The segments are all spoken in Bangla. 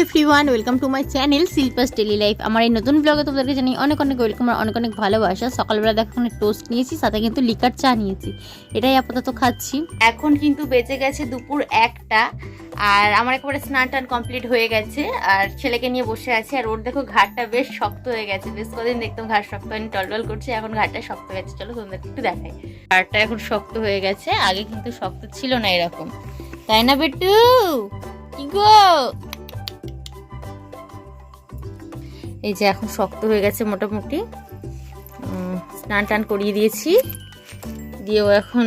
Everyone, welcome to my channel Shilpa's daily life. আমার এই নতুন ব্লগে তোমাদেরকে জানি অনেক অনেক ওয়েলকাম আর অনেক অনেক ভালোবাসা। সকালবেলা দেখো এখানে টোস্ট নিয়েছি, সাথে কিন্তু লিকার চা নিয়েছি, এটাই আপাতত খাচ্ছি। এখন কিন্তু বেজে গেছে দুপুর 1টা, আর আমার একেবারে স্নান টান কমপ্লিট হয়ে গেছে, আর ছেলেকে নিয়ে বসে আছি। আর ওর দেখো ঘাটটা বেশ শক্ত হয়ে গেছে, বেশ কদিন দেখতাম ঘাট শক্ত হয়নি, টলটল করছে, এখন ঘাটটা শক্ত হয়ে গেছে। চলো তোমাদেরকে একটু দেখাই, ঘাটটা এখন শক্ত হয়ে গেছে, আগে কিন্তু শক্ত ছিল না এরকম, তাই না বেটু? কি গো, এই যে এখন শক্ত হয়ে গেছে মোটামুটি। স্নান টান করিয়ে দিয়েছি, দিয়েও এখন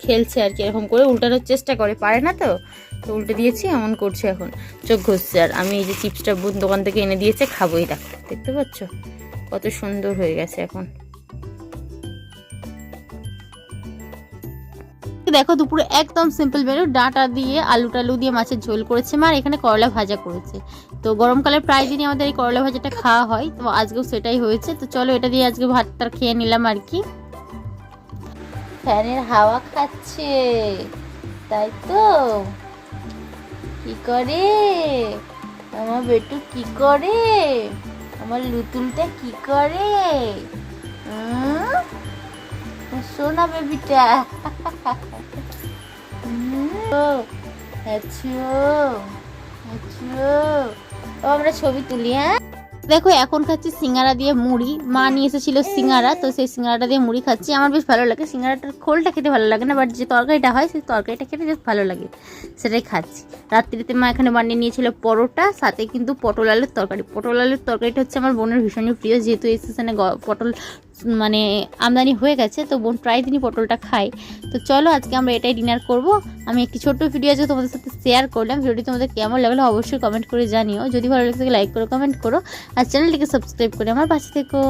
খেলছে আর কি, এরকম করে উল্টানোর চেষ্টা করে, পারে না তো উল্টে দিয়েছি, এমন করছে, এখন চোখ ঘষছে। আর আমি এই যে চিপসটা দোকান থেকে এনে দিয়েছে, খাবোই, দেখো দেখতে পাচ্ছ কত সুন্দর হয়ে গেছে এখন। দেখো দুপুরে একদম সিম্পল মেনু, ডাঁটা দিয়ে আলু টালু দিয়ে মাছের ঝোল করেছে মা, আর এখানে করলা ভাজা করেছে। তো গরমকালে প্রায় দিনই আমাদের এই করলা ভাজাটা খাওয়া হয়, তো আজকেও সেটাই হয়েছে। তো চলো এটা দিয়ে আজকে ভাতটা খেয়ে নিলাম আর কি। ফ্যানের হাওয়া খাচ্ছে, তাই তো? কি করে আমার বেটু, কি করে আমার লুতুলটা, কি করে সোনা বেবিটা? আমরা ছবি তুলি। হ্যাঁ দেখো এখন খাচ্ছি সিঙ্গারা দিয়ে মুড়ি, মা নিয়ে এসেছিল সিঙ্গারা, তো সেই সিঙ্গারাটা দিয়ে মুড়ি খাচ্ছি। আমার বেশ ভালো লাগে, সিঙ্গারাটার খোলটা খেতে ভালো লাগে না, বাট যে তরকারিটা হয় সেই তরকারিটা খেতে বেশ ভালো লাগে, সেটাই খাচ্ছি। রাত্রিতে মা এখানে বানিয়ে নিয়েছিল পরোটা, সাথে কিন্তু পটল আলুর তরকারি। পটল আলুর তরকারিটা হচ্ছে আমার বোনের ভীষণই প্রিয়, যেহেতু এই সিজনে পটল মানে আমদানি হয়ে গেছে, তো বোন প্রায় দিনই পটলটা খায়। তো চলো আজকে আমরা এটাই ডিনার করব। আমি একটি ছোট্ট ভিডিও আজকে তোমাদের সাথে শেয়ার করলাম, ভিডিওটি তোমাদের কেমন লাগলো অবশ্যই কমেন্ট করে জানিও। যদি ভালো লাগে লাইক করো, কমেন্ট করো, আর চ্যানেলটিকে সাবস্ক্রাইব করে আমার পাশে থেকো।